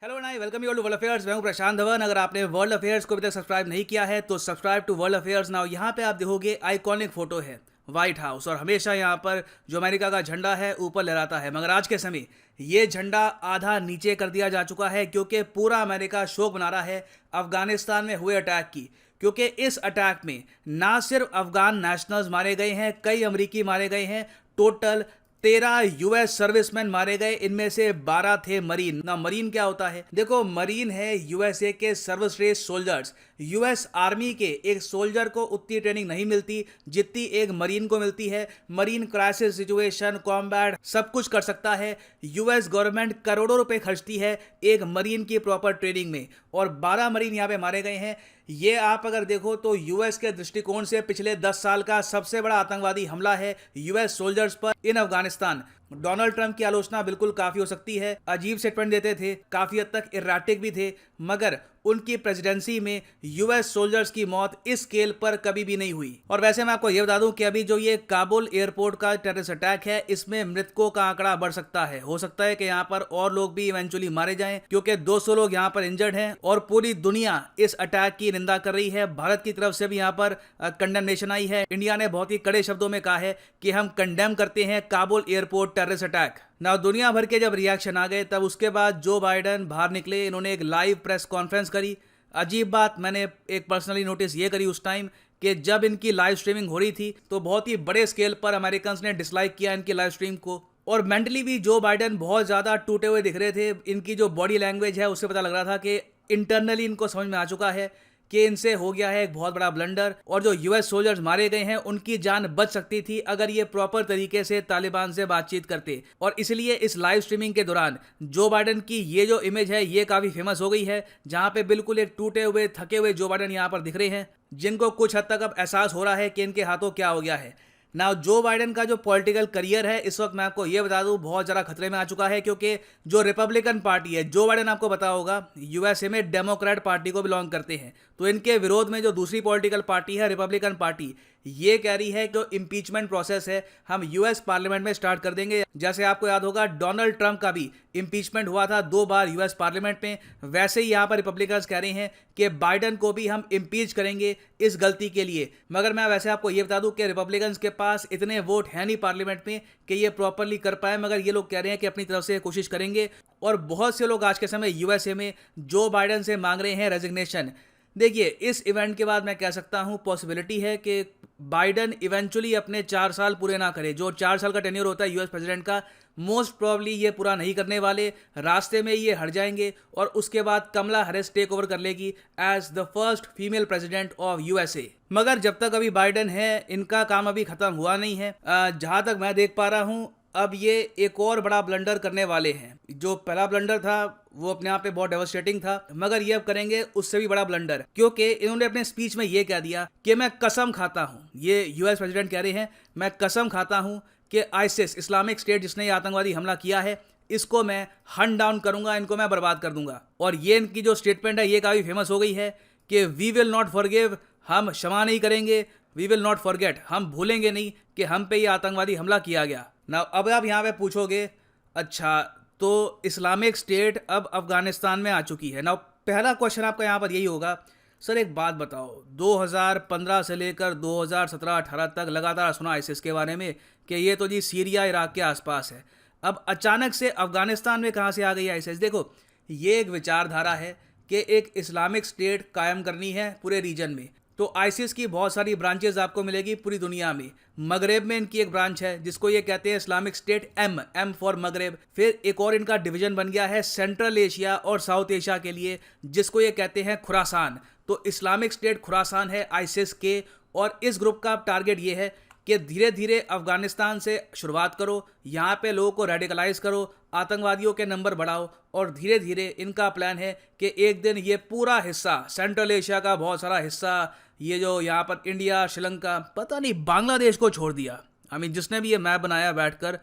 Hello नाई welcome you to world affairs. मैं हूं प्रशांत धवन। अगर आपने वर्ल्ड अफेयर्स को अभी तक सब्सक्राइब नहीं किया है तो subscribe to world affairs now. यहाँ पे आप देखोगे आइकॉनिक फोटो है व्हाइट हाउस और हमेशा यहाँ पर जो अमेरिका का झंडा है ऊपर लहराता है, मगर आज के समय ये झंडा आधा नीचे कर दिया जा चुका है क्योंकि पूरा अमेरिका शोक मना रहा है अफगानिस्तान में हुए अटैक की। क्योंकि इस अटैक में ना सिर्फ अफगान नेशनल्स मारे गए हैं, कई अमरीकी मारे गए हैं। टोटल 13 यूएस सर्विसमैन मारे गए, इनमें से 12 थे मरीन। ना मरीन क्या होता है? देखो, मरीन है यूएसए के सर्वश्रेष्ठ सोल्जर्स। यूएस आर्मी के एक सोल्जर को उतनी ट्रेनिंग नहीं मिलती जितनी एक मरीन को मिलती है। मरीन क्राइसिस सिचुएशन, कॉम्बैट सब कुछ कर सकता है। यूएस गवर्नमेंट करोड़ों रुपए खर्चती है एक मरीन की प्रॉपर ट्रेनिंग में, और 12 मरीन यहाँ पे मारे गए हैं। ये आप अगर देखो तो यूएस के दृष्टिकोण से पिछले 10 साल का सबसे बड़ा आतंकवादी हमला है यूएस सोल्जर्स पर इन अफगानिस्तान। डोनाल्ड ट्रंप की आलोचना बिल्कुल काफी हो सकती है, अजीब स्टेटमेंट देते थे, काफी हद तक इराटिक भी थे, मगर उनकी प्रेसिडेंसी में यूएस सोल्जर्स की मौत इस स्केल पर कभी भी नहीं हुई। और वैसे मैं आपको यह बता दूं कि अभी जो ये काबुल एयरपोर्ट का टेररिस्ट अटैक है, इसमें मृतकों का आंकड़ा बढ़ सकता है। हो सकता है कि यहाँ पर और लोग भी इवेंचुअली मारे जाएं, क्योंकि 200 लोग यहाँ पर इंजर्ड हैं और पूरी दुनिया इस अटैक की निंदा कर रही है। भारत की तरफ से भी यहाँ पर कंडेमनेशन आई है। इंडिया ने बहुत ही कड़े शब्दों में कहा है कि हम कंडेम करते हैं काबुल एयरपोर्ट टेररिस्ट अटैक। ना दुनिया भर के जब रिएक्शन आ गए, तब उसके बाद जो बाइडन बाहर निकले, इन्होंने एक लाइव प्रेस कॉन्फ्रेंस करी। अजीब बात मैंने एक पर्सनली नोटिस ये करी उस टाइम कि जब इनकी लाइव स्ट्रीमिंग हो रही थी तो बहुत ही बड़े स्केल पर अमेरिकन्स ने डिसलाइक किया इनकी लाइव स्ट्रीम को। और मेंटली भी जो बाइडन बहुत ज़्यादा टूटे हुए दिख रहे थे। इनकी जो बॉडी लैंग्वेज है उससे पता लग रहा था कि इंटरनली इनको समझ में आ चुका है कि इनसे हो गया है एक बहुत बड़ा ब्लंडर, और जो यूएस सोल्जर्स मारे गए हैं उनकी जान बच सकती थी अगर ये प्रॉपर तरीके से तालिबान से बातचीत करते। और इसलिए इस लाइव स्ट्रीमिंग के दौरान जो बाइडन की ये जो इमेज है ये काफ़ी फेमस हो गई है, जहां पे बिल्कुल एक टूटे हुए थके हुए जो बाइडन यहाँ पर दिख रहे हैं, जिनको कुछ हद तक अब एहसास हो रहा है कि इनके हाथों क्या हो गया है। ना जो बाइडन का जो पॉलिटिकल करियर है इस वक्त मैं आपको ये बता दूं बहुत ज़्यादा खतरे में आ चुका है, क्योंकि जो रिपब्लिकन पार्टी है, जो बाइडन आपको पता होगा यूएसए में डेमोक्रेट पार्टी को बिलोंग करते हैं, तो इनके विरोध में जो दूसरी पॉलिटिकल पार्टी है रिपब्लिकन पार्टी, ये कह रही है कि इम्पीचमेंट प्रोसेस है हम यूएस पार्लियामेंट में स्टार्ट कर देंगे। जैसे आपको याद होगा डोनाल्ड ट्रंप का भी इम्पीचमेंट हुआ था 2 बार यूएस पार्लियामेंट में, वैसे ही यहाँ पर रिपब्लिकन्स कह रहे हैं कि बाइडन को भी हम इम्पीच करेंगे इस गलती के लिए। मगर मैं वैसे आपको ये बता दूं कि रिपब्लिकन्स के पास इतने वोट हैं नहीं पार्लियामेंट में कि ये प्रॉपरली कर पाए, मगर ये लोग कह रहे हैं कि अपनी तरफ से कोशिश करेंगे। और बहुत से लोग आज के समय यूएसए में जो बाइडन से मांग रहे हैं रेजिग्नेशन। देखिए, इस इवेंट के बाद मैं कह सकता हूं पॉसिबिलिटी है कि बाइडन इवेंचुअली अपने 4 साल पूरे ना करे। जो 4 साल का टेन्योर होता है यूएस प्रेसिडेंट का, मोस्ट प्रॉब्ली ये पूरा नहीं करने वाले, रास्ते में ये हट जाएंगे और उसके बाद कमला हैरिस टेक ओवर कर लेगी as the first female president of USA. मगर जब तक अभी बाइडन है, इनका काम अभी खत्म हुआ नहीं है। जहां तक मैं देख पा रहा हूं, अब ये एक और बड़ा ब्लंडर करने वाले हैं। जो पहला ब्लंडर था वो अपने आप पे बहुत डेवास्टेटिंग था, मगर ये अब करेंगे उससे भी बड़ा ब्लंडर, क्योंकि इन्होंने अपने स्पीच में ये कह दिया कि मैं कसम खाता हूं, ये यूएस प्रेसिडेंट कह रहे हैं, मैं कसम खाता हूं कि आईसिस इस्लामिक स्टेट जिसने ये आतंकवादी हमला किया है, इसको मैं हंट डाउन करूंगा, इनको मैं बर्बाद कर दूंगा। और ये इनकी जो स्टेटमेंट है ये काफ़ी फेमस हो गई है कि वी विल नॉट फॉरगिव, हम क्षमा नहीं करेंगे, वी विल नॉट फॉरगेट, हम भूलेंगे नहीं कि हम पे ये आतंकवादी हमला किया गया ना। अब आप यहाँ पे पूछोगे अच्छा तो इस्लामिक स्टेट अब अफगानिस्तान में आ चुकी है ना। पहला क्वेश्चन आपका यहाँ पर यही होगा, सर एक बात बताओ, 2015 से लेकर 2017-18 तक लगातार सुना आईसिस के बारे में कि ये तो जी सीरिया इराक के आसपास है, अब अचानक से अफगानिस्तान में कहाँ से आ गई आईसिस? देखो, ये एक विचारधारा है कि एक इस्लामिक स्टेट कायम करनी है पूरे रीजन में। तो आईसिस की बहुत सारी ब्रांचेज आपको मिलेगी पूरी दुनिया में। मगरेब में इनकी एक ब्रांच है जिसको ये कहते हैं Islamic State, M for Maghreb. फिर एक और इनका डिवीजन बन गया है सेंट्रल एशिया और साउथ एशिया के लिए, जिसको ये कहते हैं खुरासान। तो इस्लामिक स्टेट खुरासान है आईसिस के, और इस ग्रुप का टारगेट ये है कि धीरे धीरे अफगानिस्तान से शुरुआत करो, यहाँ पे लोगों को रेडिकलाइज करो, आतंकवादियों के नंबर बढ़ाओ, और धीरे धीरे इनका प्लान है कि एक दिन ये पूरा हिस्सा, सेंट्रल एशिया का बहुत सारा हिस्सा, ये जो यहाँ पर इंडिया, श्रीलंका, पता नहीं बांग्लादेश को छोड़ दिया। जिसने भी ये मैप बनाया बैठकर,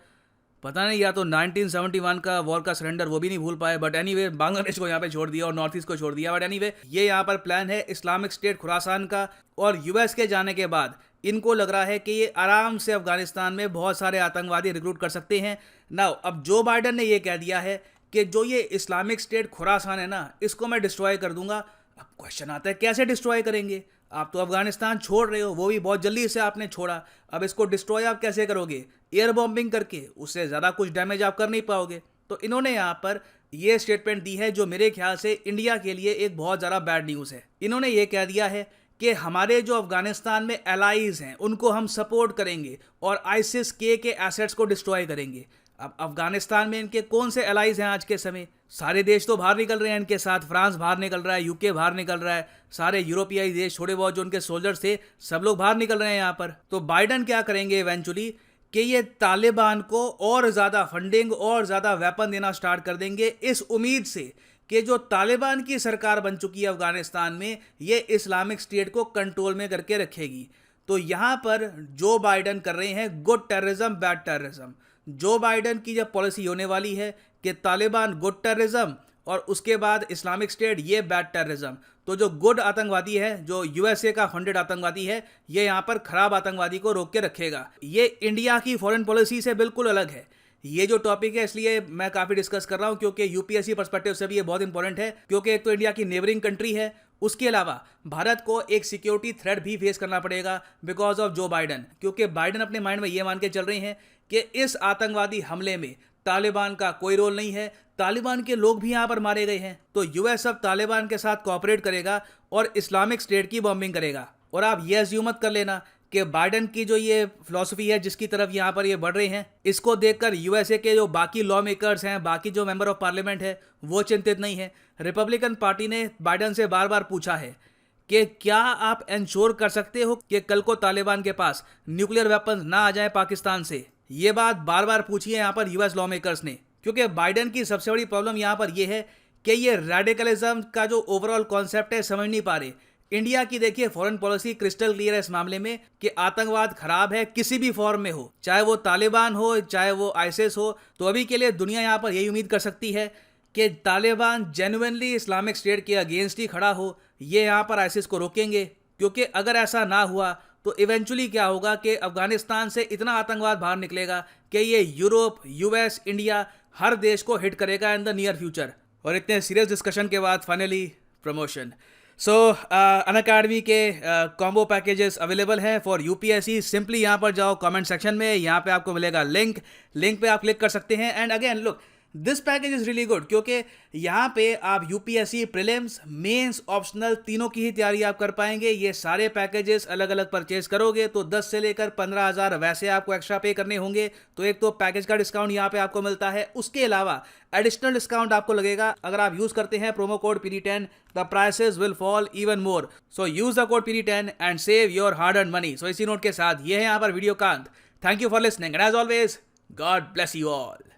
पता नहीं या तो 1971 का वॉर का सरेंडर वो भी नहीं भूल पाए, बट एनीवे बांग्लादेश को यहाँ पे छोड़ दिया और नॉर्थ ईस्ट को छोड़ दिया। बट एनीवे ये यहाँ पर प्लान है इस्लामिक स्टेट खुरासान का। और यूएस के जाने के बाद इनको लग रहा है कि ये आराम से अफगानिस्तान में बहुत सारे आतंकवादी रिक्रूट कर सकते हैं। नाउ अब जो बाइडन ने ये कह दिया है कि जो ये इस्लामिक स्टेट खुरासान है ना, इसको मैं डिस्ट्रॉय कर दूंगा। अब क्वेश्चन आता है कैसे डिस्ट्रॉय करेंगे? आप तो अफगानिस्तान छोड़ रहे हो, वो भी बहुत जल्दी से आपने छोड़ा। अब इसको डिस्ट्रॉय आप कैसे करोगे? एयर बॉम्बिंग करके? उससे ज़्यादा कुछ डैमेज आप कर नहीं पाओगे। तो इन्होंने यहाँ पर ये स्टेटमेंट दी है जो मेरे ख्याल से इंडिया के लिए एक बहुत ज़्यादा बैड न्यूज़ है। इन्होंने ये कह दिया है कि हमारे जो अफगानिस्तान में एलाइज हैं उनको हम सपोर्ट करेंगे और आईसिस के एसेट्स को डिस्ट्रॉय करेंगे। अब अफगानिस्तान में इनके कौन से एलाइज हैं आज के समय? सारे देश तो बाहर निकल रहे हैं इनके साथ। फ्रांस बाहर निकल रहा है, यूके बाहर निकल रहा है, सारे यूरोपीय देश थोड़े बहुत जो उनके सोल्जर्स थे सब लोग बाहर निकल रहे हैं यहाँ पर। तो बाइडन क्या करेंगे इवेंचुअली कि ये तालिबान को और ज़्यादा फंडिंग और ज़्यादा वेपन देना स्टार्ट कर देंगे, इस उम्मीद से कि जो तालिबान की सरकार बन चुकी है अफगानिस्तान में, ये इस्लामिक स्टेट को कंट्रोल में करके रखेगी। तो यहाँ पर जो बाइडन कर रहे हैं गुड टेररिज्म बैड टेररिज्म। जो बाइडन की जब पॉलिसी होने वाली है कि तालिबान गुड टेररिज्म और उसके बाद इस्लामिक स्टेट ये बैड टेररिज्म, तो जो गुड आतंकवादी है, जो यूएसए का फंडेड आतंकवादी है, ये यहाँ पर खराब आतंकवादी को रोक के रखेगा। ये इंडिया की फॉरेन पॉलिसी से बिल्कुल अलग है। ये जो टॉपिक है इसलिए मैं काफ़ी डिस्कस कर रहा हूँ क्योंकि यूपीएससी पर्सपेक्टिव से भी ये बहुत इंपॉर्टेंट है, क्योंकि एक तो इंडिया की नेबरिंग कंट्री है, उसके अलावा भारत को एक सिक्योरिटी थ्रेट भी फेस करना पड़ेगा बिकॉज ऑफ जो बाइडन। क्योंकि बाइडन अपने माइंड में ये मान के चल रहे हैं कि इस आतंकवादी हमले में तालिबान का कोई रोल नहीं है, तालिबान के लोग भी यहाँ पर मारे गए हैं। तो यूएस अब तालिबान के साथ कोऑपरेट करेगा और इस्लामिक स्टेट की बॉम्बिंग करेगा। और आप ये अज्यूम मत कर लेना कि बाइडन की जो ये फिलॉसफी है जिसकी तरफ यहाँ पर ये बढ़ रहे हैं, इसको देखकर यूएसए के जो बाकी लॉ मेकर्स हैं, बाकी जो मेंबर ऑफ पार्लियामेंट है, वो चिंतित नहीं है। रिपब्लिकन पार्टी ने बाइडन से बार बार पूछा है कि क्या आप इंश्योर कर सकते हो कि कल को तालिबान के पास न्यूक्लियर वेपन्स ना आ जाए पाकिस्तान से? ये बात बार बार पूछी है यहाँ पर यूएस लॉ मेकर्स ने, क्योंकि बाइडन की सबसे बड़ी प्रॉब्लम यहाँ पर यह है कि ये रेडिकलिज्म का जो ओवरऑल कॉन्सेप्ट है समझ नहीं पा रहे। इंडिया की देखिए फॉरेन पॉलिसी क्रिस्टल क्लियर है इस मामले में कि आतंकवाद खराब है, किसी भी फॉर्म में हो, चाहे वो तालिबान हो चाहे वो आईसिस हो। तो अभी के लिए दुनिया यहाँ पर यही उम्मीद कर सकती है कि तालिबान जेन्युइनली इस्लामिक स्टेट के अगेंस्ट ही खड़ा हो, ये यहाँ पर आईसिस को रोकेंगे। क्योंकि अगर ऐसा ना हुआ तो इवेंचुअली क्या होगा कि अफगानिस्तान से इतना आतंकवाद बाहर निकलेगा कि ये यूरोप, यूएस, इंडिया हर देश को हिट करेगा इन द नियर फ्यूचर। और इतने सीरियस डिस्कशन के बाद फाइनली प्रमोशन। सो अनअकैडमी के कॉम्बो पैकेजेस अवेलेबल हैं फॉर यूपीएससी। सिंपली यहाँ पर जाओ कमेंट सेक्शन में, यहाँ पे आपको मिलेगा लिंक पे आप क्लिक कर सकते हैं। And again look, this package is really good क्योंकि यहाँ पे आप यूपीएससी प्रीलिम्स, मेंस, ऑप्शनल तीनों की ही तैयारी आप कर पाएंगे। ये सारे पैकेजेस अलग अलग परचेज करोगे तो 10 से लेकर 15,000 वैसे आपको एक्स्ट्रा पे करने होंगे। तो एक तो पैकेज का डिस्काउंट यहाँ पे आपको मिलता है, उसके अलावा एडिशनल डिस्काउंट आपको लगेगा अगर आप यूज करते हैं promo code PD10। The prices will fall even more, so use the code PD10 and save your hard earn money. So इसी नोट के साथ ये है यहाँ पर वीडियो का अंत। Thank you for listening and as always God bless you all.